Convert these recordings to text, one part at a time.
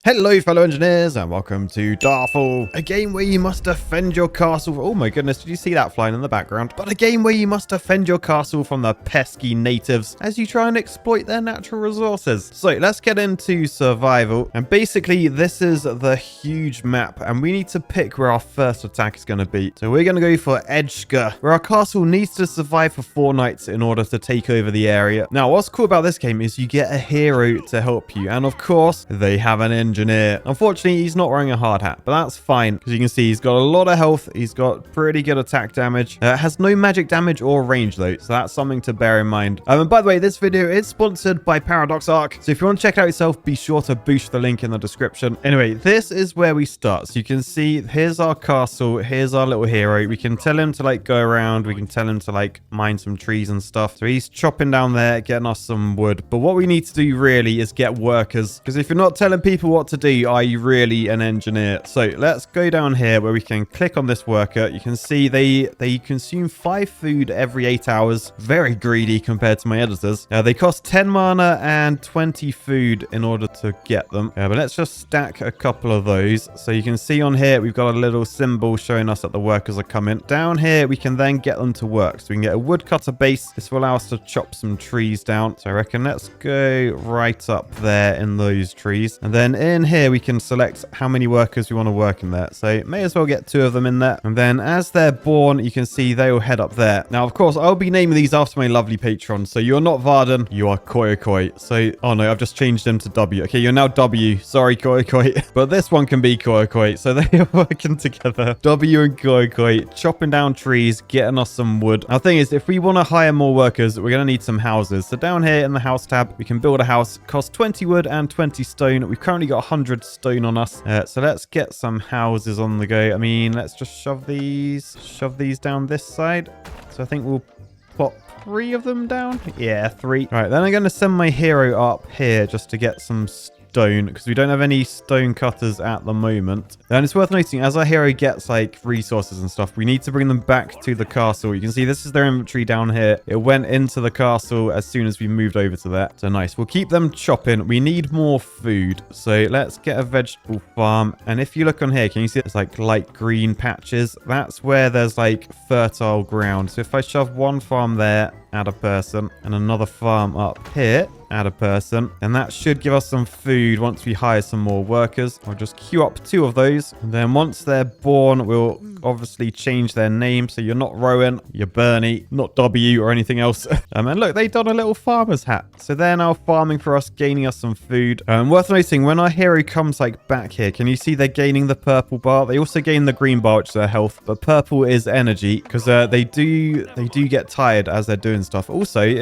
Hello fellow engineers and welcome to Darfall, a game where you must defend your castle. Oh my goodness, did you see that flying in the background? But a game where you must defend your castle from the pesky natives as you try and exploit their natural resources. So let's get into survival, and basically this is the huge map and we need to pick where our first attack is going to be. So we're going to go for Edgegar, where our castle needs to survive for 4 nights in order to take over the area. Now what's cool about this game is you get a hero to help you, and of course they have an engineer. Unfortunately, he's not wearing a hard hat, but that's fine because you can see he's got a lot of health. He's got pretty good attack damage. Has no magic damage or range though, so that's something to bear in mind. And by the way, this video is sponsored by Paradox Arc, so if you want to check it out yourself, be sure to boost the link in the description. Anyway, this is where we start. So you can see here's our castle. Here's our little hero. We can tell him to like go around. We can tell him to like mine some trees and stuff. So he's chopping down there, getting us some wood. But what we need to do really is get workers, because if you're not telling people what to do, are you really an engineer? So let's go down here where we can click on this worker. You can see they consume 5 food every 8 hours. Very greedy compared to my editors. They cost 10 mana and 20 food in order to get them. But let's just stack a couple of those. So you can see on here we've got a little symbol showing us that the workers are coming. Down here we can then get them to work. So we can get a woodcutter base. This will allow us to chop some trees down. So I reckon let's go right up there in those trees. And then in here we can select how many workers we want to work in there. So may as well get 2 of them in there. And then as they're born, you can see they will head up there. Now, of course, I'll be naming these after my lovely patron. So you're not Varden, you are Koyokoi. So, oh no, I've just changed him to W. Okay, you're now W. Sorry, Koyokoi. But this one can be Koyokoi. So they are working together. W and Koyokoi, chopping down trees, getting us some wood. Now, the thing is, if we want to hire more workers, we're going to need some houses. So down here in the house tab, we can build a house. Cost 20 wood and 20 stone. We've currently got 100 stone on us. So let's get some houses on the go. I mean, let's just shove these down this side. So I think we'll pop 3 of them down. Yeah, 3. All right, then I'm going to send my hero up here just to get some stone, because we don't have any stone cutters at the moment. And it's worth noting, as our hero gets like resources and stuff, we need to bring them back to the castle. You can see this is their inventory down here. It went into the castle as soon as we moved over to that. So nice. We'll keep them chopping. We need more food. So let's get a vegetable farm. And if you look on here, can you see it's like light green patches? That's where there's like fertile ground. So if I shove one farm there, add a person, and another farm up here, add a person, and that should give us some food once we hire some more workers. I'll just queue up 2 of those, and then once they're born, we'll obviously change their name. So you're not Rowan, you're Bernie, not W or anything else. And look, they've done a little farmer's hat. So they're now farming for us, gaining us some food. Worth noting, when our hero comes like back here, can you see they're gaining the purple bar? They also gain the green bar, which is their health, but purple is energy, because they do get tired as they're doing stuff. Also,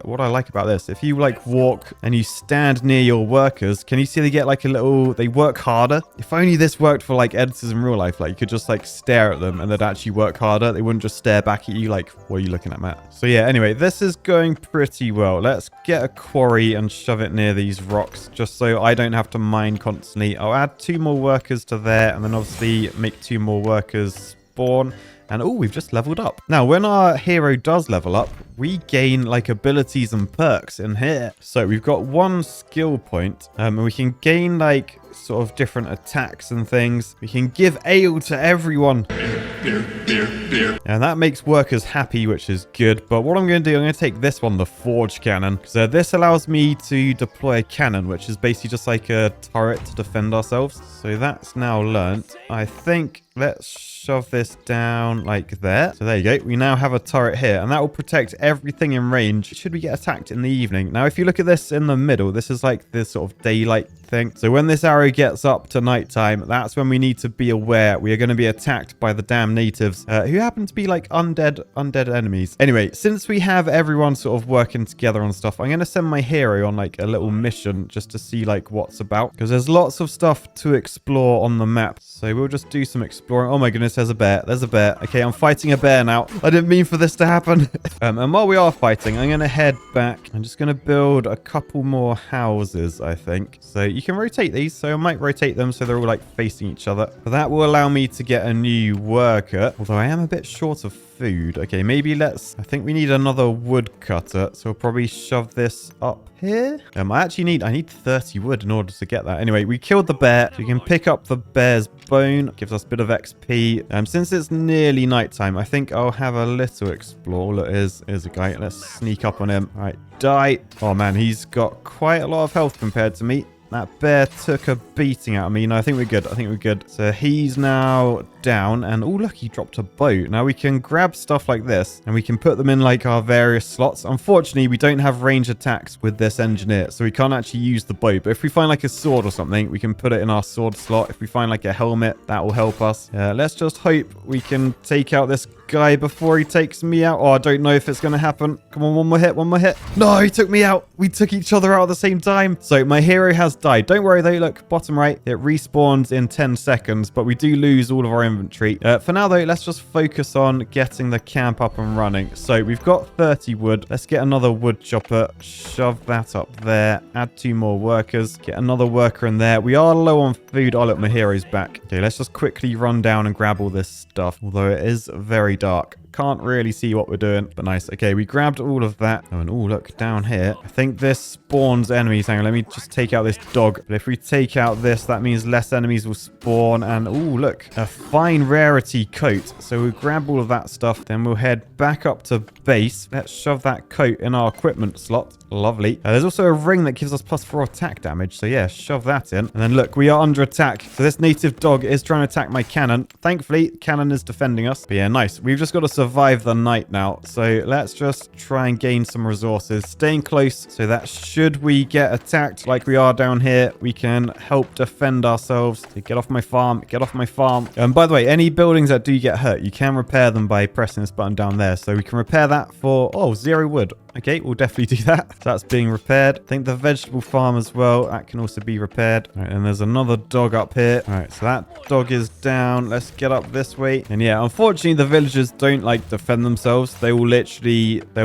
what I like about this, if you like walk and you stand near your workers, can you see they get like they work harder? If only this worked for like editors in real life, like you could just like stare at them and they'd actually work harder. They wouldn't just stare back at you like, what are you looking at, Matt? So yeah, anyway, this is going pretty well. Let's get a quarry and shove it near these rocks just so I don't have to mine constantly. I'll add 2 more workers to there, and then obviously make 2 more workers spawn. And oh, we've just leveled up. Now, when our hero does level up, we gain like abilities and perks in here. So we've got 1 skill point, and we can gain like sort of different attacks and things. We can give ale to everyone. Beer. And that makes workers happy, which is good. But what I'm going to do, I'm going to take this one, the Forge Cannon. So this allows me to deploy a cannon, which is basically just like a turret to defend ourselves. So that's now learnt. I think let's shove this down like there. So there you go. We now have a turret here, and that will protect everything in range should we get attacked in the evening. Now, if you look at this in the middle, this is like this sort of daylight thing. So when this arrow gets up to nighttime, that's when we need to be aware we are going to be attacked by the damn natives, who happen to be like undead enemies. Anyway, since we have everyone sort of working together on stuff, I'm going to send my hero on like a little mission just to see like what's about, because there's lots of stuff to explore on the map. So we'll just do some exploring. Oh my goodness, there's a bear. There's a bear. Okay, I'm fighting a bear now. I didn't mean for this to happen. And while we are fighting, I'm going to head back. I'm just going to build a couple more houses, I think. So you can rotate these. So I might rotate them so they're all like facing each other. But that will allow me to get a new worker. Although I am a bit short of food. food. Okay, maybe I think we need another woodcutter. So we'll probably shove this up here. I need 30 wood in order to get that. Anyway, we killed the bear. So you can pick up the bear's bone. Gives us a bit of XP. Since it's nearly nighttime, I think I'll have a little explore. Look, here's a guy. Let's sneak up on him. All right, die. Oh man, he's got quite a lot of health compared to me. That bear took a beating out of me. No, I think we're good. I think we're good. So he's now down. And oh, look, he dropped a bow. Now we can grab stuff like this and we can put them in like our various slots. Unfortunately, we don't have range attacks with this engineer, so we can't actually use the bow. But if we find like a sword or something, we can put it in our sword slot. If we find like a helmet, that will help us. Let's just hope we can take out this guy before he takes me out. Oh, I don't know if it's going to happen. Come on, one more hit, one more hit. No, he took me out. We took each other out at the same time. So my hero has died. Don't worry though, look, bottom right, it respawns in 10 seconds, but we do lose all of our inventory. For now though, let's just focus on getting the camp up and running. So we've got 30 wood. Let's get another wood chopper, shove that up there, add 2 more workers, get another worker in there. We are low on food. Oh, look, my hero's back. Okay, let's just quickly run down and grab all this stuff, although it is very dark. Can't really see what we're doing, but nice. Okay, we grabbed all of that. Oh, and oh, look, down here. I think this spawns enemies. Hang on, let me just take out this dog. But if we take out this, that means less enemies will spawn. And oh, look, a fine rarity coat. So we'll grab all of that stuff. Then we'll head back up to base. Let's shove that coat in our equipment slot. Lovely. There's also a ring that gives us +4 attack damage. So yeah, shove that in. And then look, we are under attack. So this native dog is trying to attack my cannon. Thankfully, cannon is defending us. But yeah, nice. We've just got to survive the night now. So let's just try and gain some resources. Staying close so that should we get attacked like we are down here, we can help defend ourselves. So get off my farm. Get off my farm. By the way, any buildings that do get hurt, you can repair them by pressing this button down there. So we can repair that for, 0 wood. Okay, we'll definitely do that. So that's being repaired. I think the vegetable farm as well, that can also be repaired. All right, and there's another dog up here. All right, so that dog is down. Let's get up this way. And yeah, unfortunately, the villagers don't like defend themselves. They'll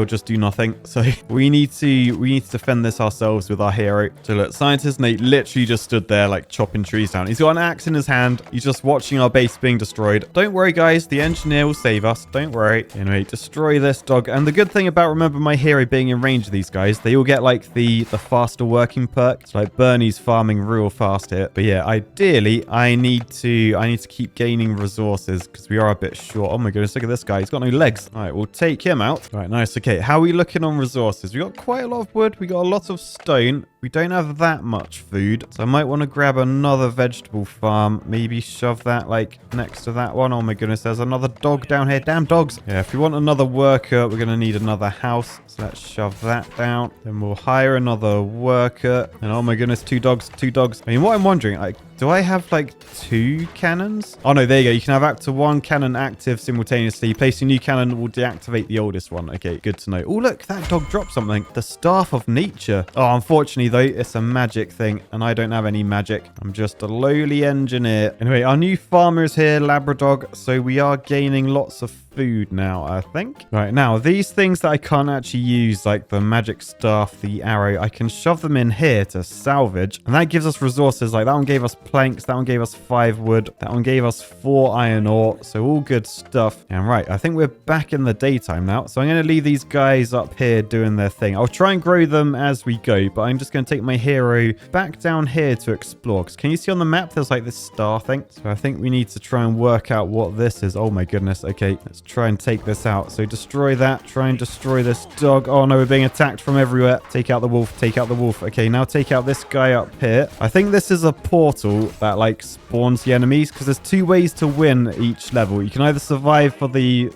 just do nothing. So we need to defend this ourselves with our hero. So look, Scientist Nate literally just stood there like chopping trees down. He's got an axe in his hand. He's just watching our base being destroyed. Don't worry, guys. The engineer will save us. Don't worry. Anyway, destroy this dog. And the good thing about, remember, my hero being in range of these guys, they all get like the faster working perk. So like Bernie's farming real fast here. But yeah, ideally I need to keep gaining resources because we are a bit short. Oh my goodness, look at this guy. He's got no legs. All right, we'll take him out. All right, nice. Okay, how are we looking on resources? We got quite a lot of wood. We got a lot of stone. We don't have that much food, so I might want to grab another vegetable farm. Maybe shove that like next to that one. Oh my goodness, there's another dog down here. Damn dogs. Yeah, if we want another worker, we're going to need another house. So let's shove that down. Then we'll hire another worker. And oh my goodness, 2 dogs, 2 dogs. I mean, what I'm wondering, do I have like 2 cannons? Oh no, there you go. You can have up to 1 cannon active simultaneously. Placing a new cannon will deactivate the oldest one. Okay, good to know. Oh look, that dog dropped something. The Staff of Nature. Oh, unfortunately though, it's a magic thing and I don't have any magic. I'm just a lowly engineer. Anyway, our new farmer is here, Labradog. So we are gaining lots of food now, I think. Right, now these things that I can't actually use, like the magic staff, the arrow, I can shove them in here to salvage, and that gives us resources. Like that one gave us planks, that one gave us 5 wood, that one gave us 4 iron ore, so all good stuff. And right, I think we're back in the daytime now, so I'm going to leave these guys up here doing their thing. I'll try and grow them as we go, but I'm just going to take my hero back down here to explore, because can you see on the map there's like this star thing? So I think we need to try and work out what this is. Oh my goodness. Okay, let's try and take this out. So destroy that. Try and destroy this dog. Oh no, we're being attacked from everywhere. Take out the wolf. Take out the wolf. Okay, now take out this guy up here. I think this is a portal that like spawns the enemies, because there's 2 ways to win each level. You can either survive for the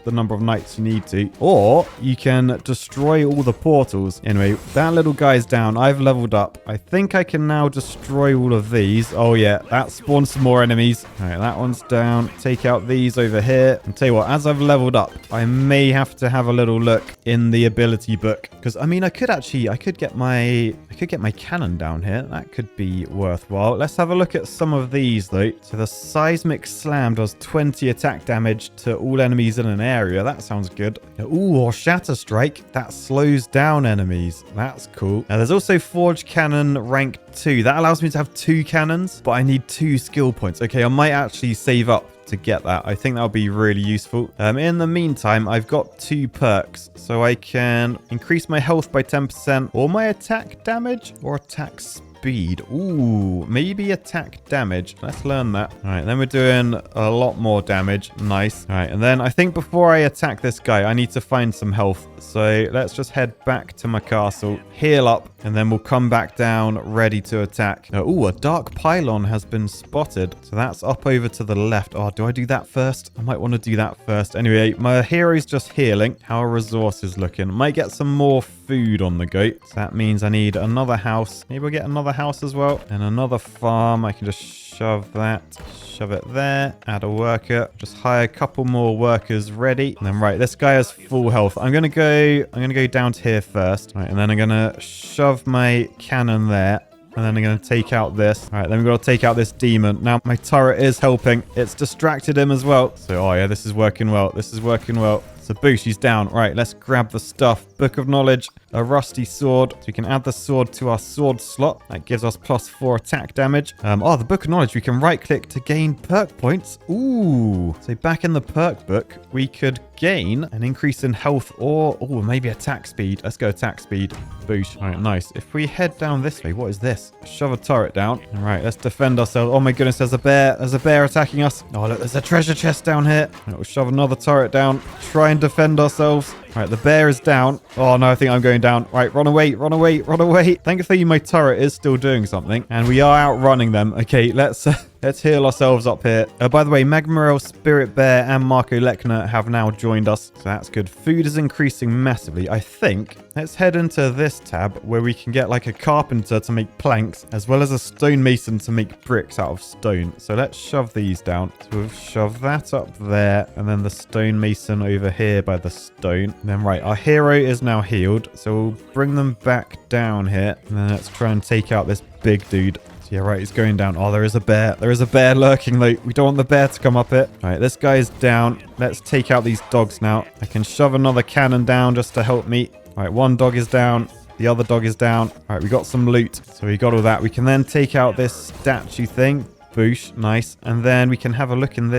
number of nights you need to, or you can destroy all the portals. Anyway, that little guy's down. I've leveled up. I think I can now destroy all of these. Oh yeah, that spawns some more enemies. All right, that one's down. Take out these over here. And tell you what, as I've leveled up, I may have to have a little look in the ability book, because I mean, I could get my cannon down here. That could be worthwhile. Let's have a look at some of these though. So the seismic slam does 20 attack damage to all enemies in an area. That sounds good. Ooh, or shatter strike. That slows down enemies. That's cool. Now there's also forge cannon rank 2. That allows me to have 2 cannons, but I need 2 skill points. Okay, I might actually save up to get that. I think that'll be really useful. In the meantime, I've got 2 perks. So I can increase my health by 10% or my attack damage or attack speed. Ooh, maybe attack damage. Let's learn that. All right, then we're doing a lot more damage. Nice. All right, and then I think before I attack this guy, I need to find some health. So let's just head back to my castle, heal up, and then we'll come back down ready to attack. Ooh, a dark pylon has been spotted. So that's up over to the left. Oh, do I do that first? I might want to do that first. Anyway, my hero's just healing. How are resources looking? Might get some more food on the go. So that means I need another house. Maybe we'll get another house as well. And another farm. I can just shove that. Shove it there. Add a worker. Just hire a couple more workers ready. And then right, this guy has full health. I'm gonna go down to here first. Right, and then I'm gonna shove my cannon there. And then I'm going to take out this. All right, then we've got to take out this demon. Now, my turret is helping. It's distracted him as well. So, oh yeah, this is working well. This is working well. So, boosh, he's down. Right, let's grab the stuff. Book of Knowledge, a rusty sword. So we can add the sword to our sword slot. That gives us +4 attack damage. The Book of Knowledge, we can right-click to gain perk points. Ooh. So back in the perk book, we could gain an increase in health or maybe attack speed. Let's go attack speed. Boosh. All right, nice. If we head down this way, what is this? Shove a turret down. All right, let's defend ourselves. Oh my goodness, there's a bear. There's a bear attacking us. Oh, look, there's a treasure chest down here. Right, we'll shove another turret down. Try and defend ourselves. All right, the bear is down. Oh, no, I think I'm going down. Right, run away, run away, run away. Thankfully, my turret is still doing something. And we are outrunning them. Okay, let's heal ourselves up here. By the way, Magmarel, Spirit Bear, and Marco Lechner have now joined us. So that's good. Food is increasing massively. I think let's head into this tab where we can get like a carpenter to make planks as well as a stonemason to make bricks out of stone. So let's shove these down. So we'll shove that up there and then the stonemason over here by the stone. And then right, our hero is now healed. So we'll bring them back down here and then let's try and take out this big dude. Yeah, right, he's going down. Oh, there is a bear. There is a bear lurking, though. We don't want the bear to come up here. All right, this guy is down. Let's take out these dogs now. I can shove another cannon down just to help me. All right, one dog is down. The other dog is down. All right, we got some loot. So we got all that. We can then take out this statue thing. Boosh, nice. And then we can have a look in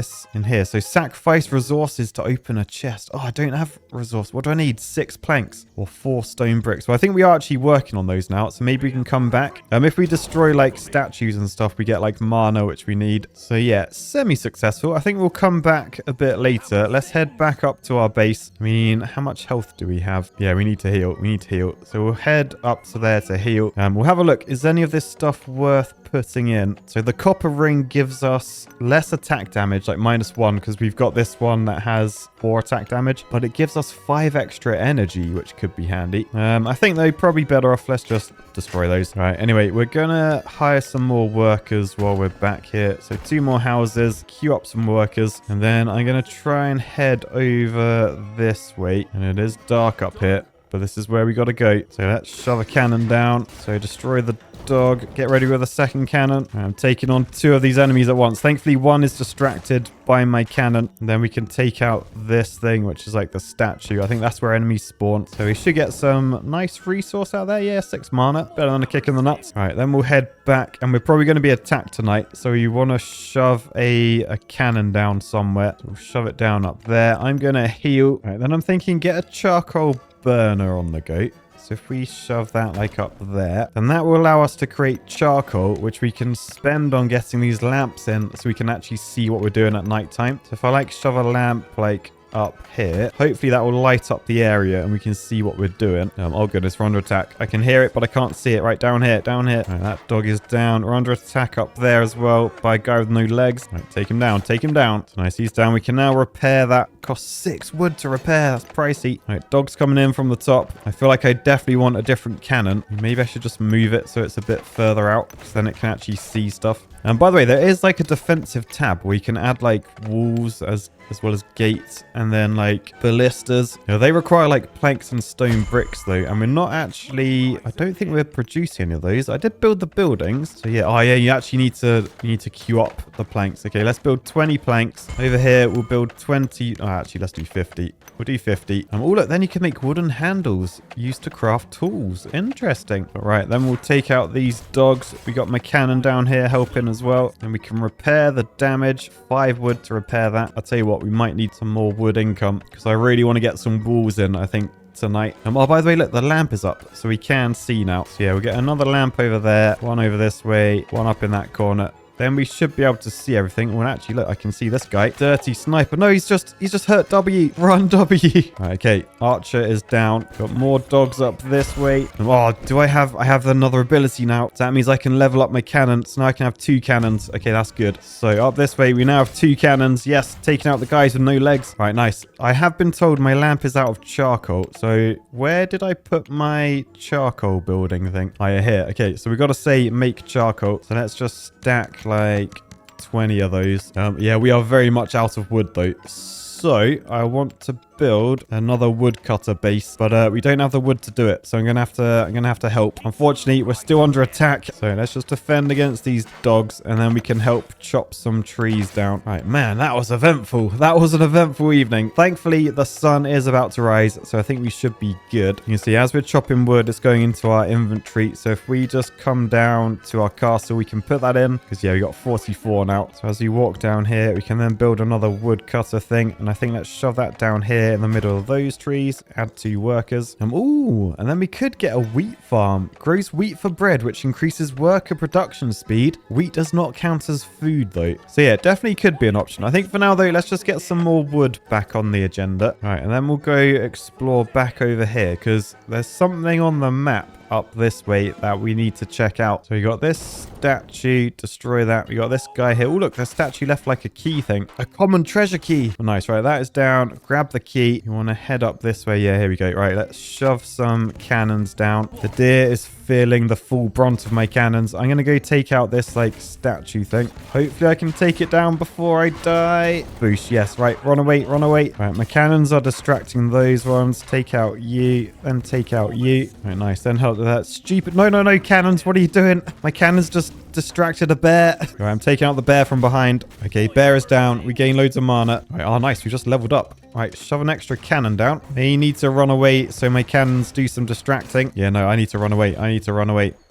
here. So sacrifice resources to open a chest. Oh, I don't have resource. What do I need? 6 planks or 4 stone bricks. Well, I think we are actually working on those now. So maybe we can come back. If we destroy like statues and stuff, we get like mana, which we need. So yeah, semi-successful. I think we'll come back a bit later. Let's head back up to our base. I mean, how much health do we have? Yeah, we need to heal. We need to heal. So we'll head up to there to heal. We'll have a look. Is any of this stuff worth putting in? So the copper ring gives us less attack damage, like -1, because we've got this one that has 4 attack damage, but it gives us 5 extra energy, which could be handy. I think they're probably better off. Let's just destroy those. All right, anyway, we're gonna hire some more workers while we're back here. So 2 more houses, queue up some workers, and then I'm gonna try and head over this way. And it is dark up here, but this is where we gotta go. So let's shove a cannon down. So destroy the dog. Get ready with a second cannon. I'm taking on 2 of these enemies at once. Thankfully, one is distracted by my cannon. And then we can take out this thing, which is like the statue. I think that's where enemies spawn. So we should get some nice resource out there. Yeah, 6 mana. Better than a kick in the nuts. All right, then we'll head back. And we're probably going to be attacked tonight. So you want to shove a cannon down somewhere. So we'll shove it down up there. I'm going to heal. All right, then I'm thinking get a charcoal burner on the go. So if we shove that like up there, then that will allow us to create charcoal, which we can spend on getting these lamps in so we can actually see what we're doing at nighttime. So if I like shove a lamp like up here, hopefully that will light up the area and we can see what we're doing. Oh goodness, we're under attack. I can hear it, but I can't see it. Right down here, down here. Right, that dog is down. We're under attack up there as well by a guy with no legs. Right, take him down, take him down. So nice, he's down. We can now repair that. Costs 6 wood to repair. That's pricey. Right, dog's coming in from the top. I feel like I definitely want a different cannon. Maybe I should just move it so it's a bit further out, because then it can actually see stuff. And by the way, there is like a defensive tab where you can add like walls as well as gates and then like ballistas. They require like planks and stone bricks though, and we're not actually, I don't think we're producing any of those. I did build the buildings. So yeah, oh yeah, you actually need to queue up the planks. Okay, let's build 20 planks. Over here, we'll build 20. Oh, Actually, let's do 50. We'll do 50. Oh, look, then you can make wooden handles used to craft tools. Interesting. All right, then we'll take out these dogs. We got my cannon down here helping as well. And we can repair the damage. 5 wood to repair that. I'll tell you what, we might need some more wood income because I really want to get some walls in, I think, tonight. Oh, by the way, look, the lamp is up, so we can see now. So yeah, we'll get another lamp over there, one over this way, one up in that corner. Then we should be able to see everything. Well, actually, look, I can see this guy. Dirty sniper. No, he's just hurt W. Run, W. Right, okay, Archer is down. Got more dogs up this way. Oh, I have another ability now. So that means I can level up my cannon. So now I can have 2 cannons. Okay, that's good. So up this way, we now have 2 cannons. Yes, taking out the guys with no legs. All right, nice. I have been told my lamp is out of charcoal. So where did I put my charcoal building thing? Oh, yeah, here. Okay, so we got to say make charcoal. So let's just stack like 20 of those. Yeah, we are very much out of wood though. So I want to build another woodcutter base, but we don't have the wood to do it, so I'm gonna have to help. Unfortunately, we're still under attack, so let's just defend against these dogs, and then we can help chop some trees down. Right, man, that was eventful. That was an eventful evening. Thankfully, the sun is about to rise, so I think we should be good. You can see as we're chopping wood, it's going into our inventory. So if we just come down to our castle, we can put that in, because yeah, we got 44 now. So as we walk down here, we can then build another woodcutter thing, and I think let's shove that down here in the middle of those trees. Add 2 workers. Ooh, and then we could get a wheat farm. Grows wheat for bread, which increases worker production speed. Wheat does not count as food though. So yeah, definitely could be an option. I think for now though, let's just get some more wood back on the agenda. All right, and then we'll go explore back over here because there's something on the map up this way that we need to check out. So we got this statue, destroy that. We got this guy here. Oh, look, the statue left like a key thing. A common treasure key. Oh, nice. Right, that is down. Grab the key. You want to head up this way. Yeah, here we go. Right, let's shove some cannons down. The deer is feeling the full brunt of my cannons. I'm going to go take out this, like, statue thing. Hopefully I can take it down before I die. Boosh, yes. Right, run away, run away. Right, my cannons are distracting those ones. Take out you, then take out you. Right, nice. Then help with that stupid... No, cannons. What are you doing? My cannons just distracted a bear. Right, I'm taking out the bear from behind. Okay, bear is down. We gain loads of mana. Right, oh, nice. We just leveled up. Right, shove an extra cannon down. They need to run away so my cannons do some distracting. Yeah, no, I need to run away. I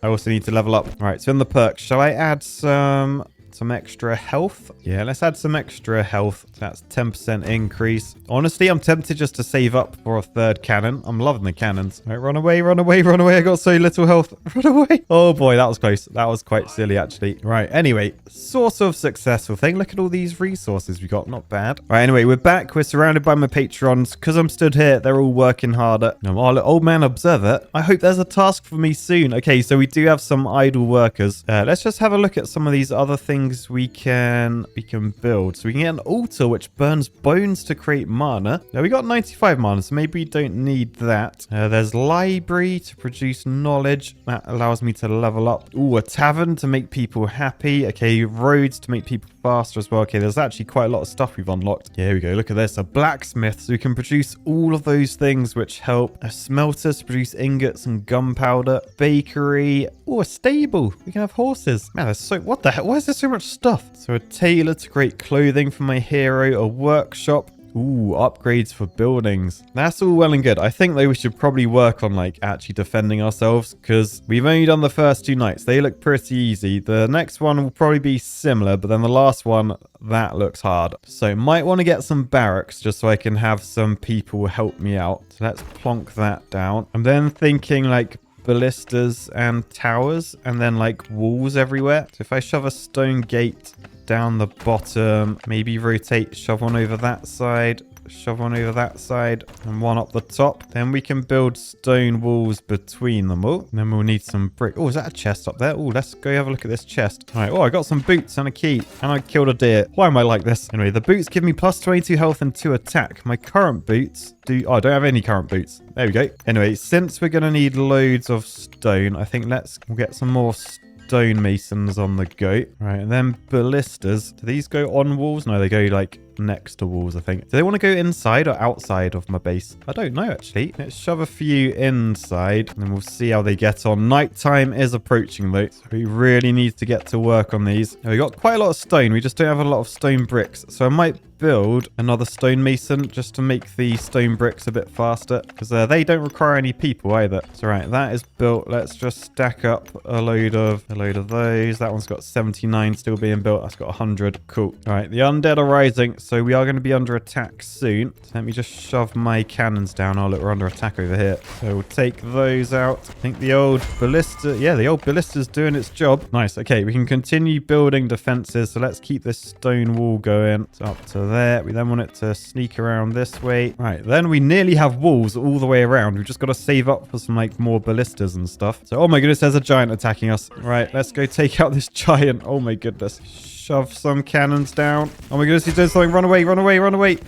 also need to level up. All right, so in the perks, shall I add some extra health? Yeah, let's add some extra health. That's 10% increase. Honestly, I'm tempted just to save up for a 3rd cannon. I'm loving the cannons. All right, run away, run away, run away. I got so little health. Run away. Oh boy, that was close. That was quite silly, actually. Right, anyway, sort of successful thing. Look at all these resources we got. Not bad. All right, anyway, we're back. We're surrounded by my patrons. Because I'm stood here, they're all working harder. Now, old man observer, I hope there's a task for me soon. Okay, so we do have some idle workers. Let's just have a look at some of these other things we can build. So we can get an altar which burns bones to create mana. Now we got 95 mana, so maybe we don't need that. There's library to produce knowledge. That allows me to level up. Ooh, a tavern to make people happy. Okay, roads to make people faster as well. Okay, there's actually quite a lot of stuff we've unlocked. Yeah, here we go. Look at this. A blacksmith, so we can produce all of those things which help. A smelter to produce ingots and gunpowder. Bakery. Oh, a stable. We can have horses. Man, there's so... What the hell? Why is there so much stuff? So a tailor to create clothing for my hero. A workshop. Ooh, upgrades for buildings. That's all well and good. I think though we should probably work on like actually defending ourselves because we've only done the first 2 nights. They look pretty easy. The next one will probably be similar, but then the last one, that looks hard. So might want to get some barracks just so I can have some people help me out. So let's plonk that down. I'm then thinking like ballistas and towers and then like walls everywhere. So if I shove a stone gate down the bottom, maybe rotate, shove one over that side, shove one over that side, and one up the top. Then we can build stone walls between them all. And then we'll need some brick. Oh, is that a chest up there? Oh, let's go have a look at this chest. All right. Oh, I got some boots and a key, and I killed a deer. Why am I like this? Anyway, the boots give me plus 22 health and 2 attack. My current boots do... Oh, I don't have any current boots. There we go. Anyway, since we're going to need loads of stone, I think we'll get some more stone masons on the go. Right, and then ballistas. Do these go on walls? No, they go like next to walls, I think. Do they want to go inside or outside of my base? I don't know, actually. Let's shove a few inside, and we'll see how they get on. Nighttime is approaching, though, so we really need to get to work on these. Now, we got quite a lot of stone. We just don't have a lot of stone bricks, so I might build another stonemason just to make the stone bricks a bit faster, because they don't require any people either. So right, that is built. Let's just stack up a load of those. That one's got 79 still being built. That's got 100. Cool. All right, the undead are rising, so we are going to be under attack soon. So let me just shove my cannons down. Oh look, we're under attack over here. So we'll take those out. I think the old ballista, yeah, the old ballista's doing its job. Nice. Okay, we can continue building defenses. So let's keep this stone wall going. It's up to there. We then want it to sneak around this way. Right, then we nearly have walls all the way around. We've just got to save up for some like more ballistas and stuff. So, oh my goodness, there's a giant attacking us. Right, let's go take out this giant. Oh my goodness. Shove some cannons down. Oh my goodness, he's doing something. Run away, run away, run away.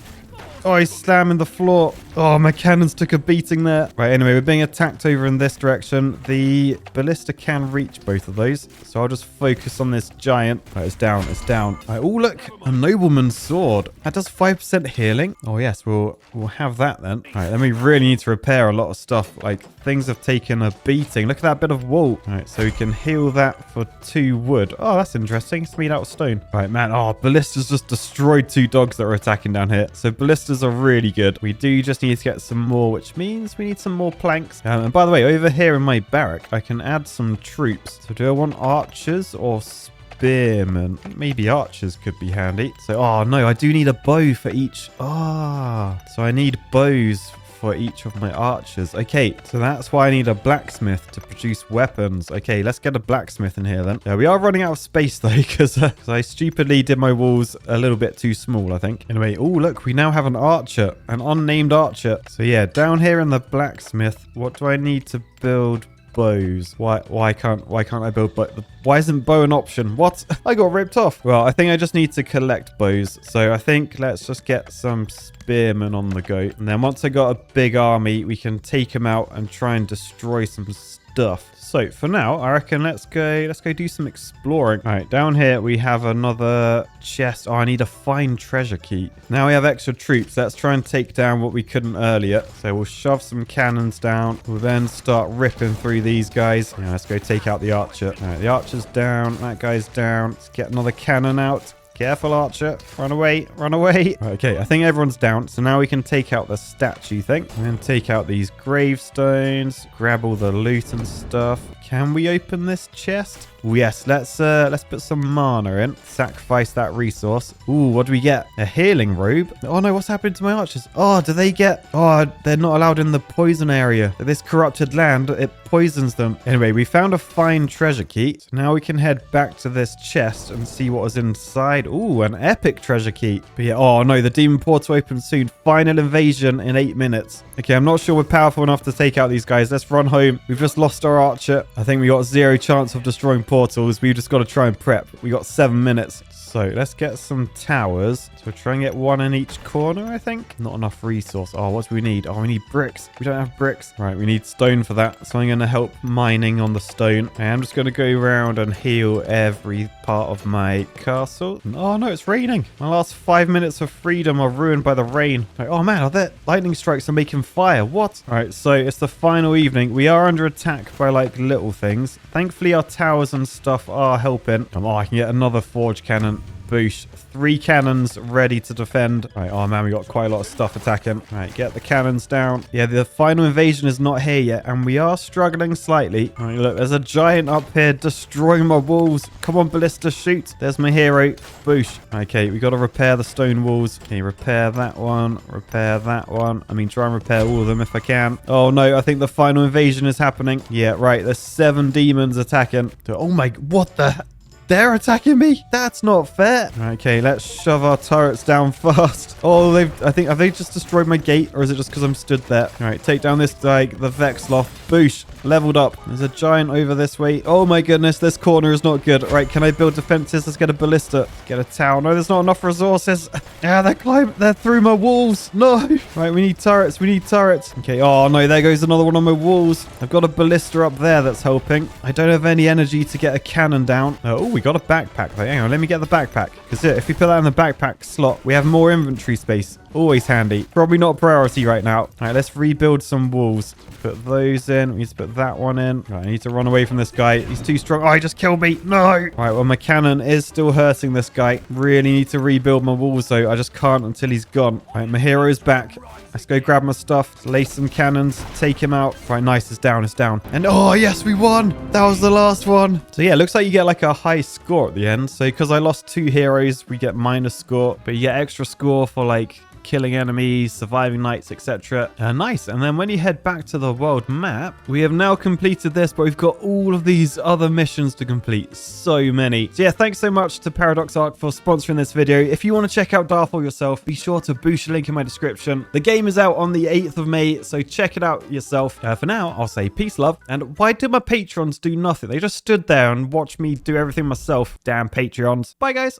Oh, he's slamming the floor. Oh, my cannons took a beating there. Right, anyway, we're being attacked over in this direction. The ballista can reach both of those, so I'll just focus on this giant. Right, it's down, it's down. Right, oh, look, a nobleman's sword. That does 5% healing. Oh, yes, we'll have that then. All right, then we really need to repair a lot of stuff. Like, things have taken a beating. Look at that bit of wool. All right, so we can heal that for 2 wood. Oh, that's interesting. It's made out of stone. All right, man. Oh, ballistas just destroyed 2 dogs that are attacking down here. So ballistas are really good. We do just need to get some more, which means we need some more planks. And by the way, over here in my barrack, I can add some troops. So do I want archers or spearmen? Maybe archers could be handy. So, oh no, I do need a bow for each. So I need bows for each of my archers. Okay, so that's why I need a blacksmith to produce weapons. Okay, let's get a blacksmith in here then. Yeah, we are running out of space though, because I stupidly did my walls a little bit too small, I think. Anyway, oh look, we now have an archer, an unnamed archer. So yeah, down here in the blacksmith, what do I need to build? Bows. Why can't I build why isn't bow an option? What? I got ripped off. Well, I think I just need to collect bows. So I think let's just get some spearmen on the go. And then once I got a big army, we can take them out and try and destroy some stuff. So for now, I reckon let's go do some exploring. All right, down here we have another chest. Oh, I need a fine treasure key. Now we have extra troops. Let's try and take down what we couldn't earlier. So we'll shove some cannons down. We'll then start ripping through these guys. Yeah, let's go take out the archer. All right, the archer's down. That guy's down. Let's get another cannon out. Careful, archer. Run away. Run away. Okay, I think everyone's down. So now we can take out the statue thing. And then take out these gravestones. Grab all the loot and stuff. Can we open this chest? Ooh, yes, let's put some mana in. Sacrifice that resource. Ooh, what do we get? A healing robe. Oh no, what's happened to my archers? Oh, do they get... Oh, they're not allowed in the poison area. This corrupted land, it poisons them. Anyway, we found a fine treasure key. So now we can head back to this chest and see what was inside. Ooh, an epic treasure key. But yeah, oh no, the demon portal opens soon. Final invasion in 8 minutes. Okay, I'm not sure we're powerful enough to take out these guys. Let's run home. We've just lost our archer. I think we got 0 chance of destroying portals. We've just got to try and prep. We got 7 minutes. So let's get some towers. So we'll try and get 1 in each corner, I think. Not enough resource. Oh, what do we need? Oh, we need bricks. We don't have bricks. Right, we need stone for that. So I'm going to help mining on the stone. And I'm just going to go around and heal every part of my castle. Oh no, it's raining. My last 5 minutes of freedom are ruined by the rain. Like, oh man, that lightning strikes are making fire. What? All right, so it's the final evening. We are under attack by like little things. Thankfully, our towers and stuff are helping. Oh, I can get another forge cannon. Boosh. 3 cannons ready to defend. All right, oh man, we got quite a lot of stuff attacking. All right, get the cannons down. Yeah, the final invasion is not here yet, and we are struggling slightly. All right, look, there's a giant up here destroying my walls. Come on, ballista, shoot. There's my hero. Boosh. Okay, we got to repair the stone walls. Okay, repair that one. Repair that one. I mean, try and repair all of them if I can. Oh no, I think the final invasion is happening. Yeah, right, there's 7 demons attacking. Oh my, what the... They're attacking me? That's not fair. Okay, let's shove our turrets down fast. Oh, have they just destroyed my gate? Or is it just because I'm stood there? All right, take down this, like, the Vexloth. Boosh. Leveled up. There's a giant over this way. Oh my goodness, this corner is not good. All right, can I build defenses? Let's get a ballista. Get a tower. No, there's not enough resources. Yeah, they're through my walls. No. Right, we need turrets. We need turrets. Okay, oh no, there goes another one on my walls. I've got a ballista up there that's helping. I don't have any energy to get a cannon down. Oh, we got a backpack. Hang on, let me get the backpack. Because if we put that in the backpack slot, we have more inventory space. Always handy. Probably not a priority right now. All right, let's rebuild some walls. Put those in. We need to put that one in. Right, I need to run away from this guy. He's too strong. Oh, he just killed me. No. All right, well, my cannon is still hurting this guy. Really need to rebuild my walls, though. I just can't until he's gone. All right, my hero's back. Let's go grab my stuff. Lace some cannons. Take him out. Right, nice. It's down. It's down. And oh, yes, we won. That was the last one. So yeah, it looks like you get like a high score at the end. So because I lost 2 heroes, we get minus score. But you get extra score for like killing enemies, surviving nights, etc. Nice. And then when you head back to the world map, we have now completed this, but we've got all of these other missions to complete. So many. So yeah, thanks so much to Paradox Arc for sponsoring this video. If you want to check out Darfall yourself, be sure to boost the link in my description. The game is out on the 8th of May, so check it out yourself. For now, I'll say peace, love. And why did my patrons do nothing? They just stood there and watched me do everything myself. Damn Patreons. Bye, guys.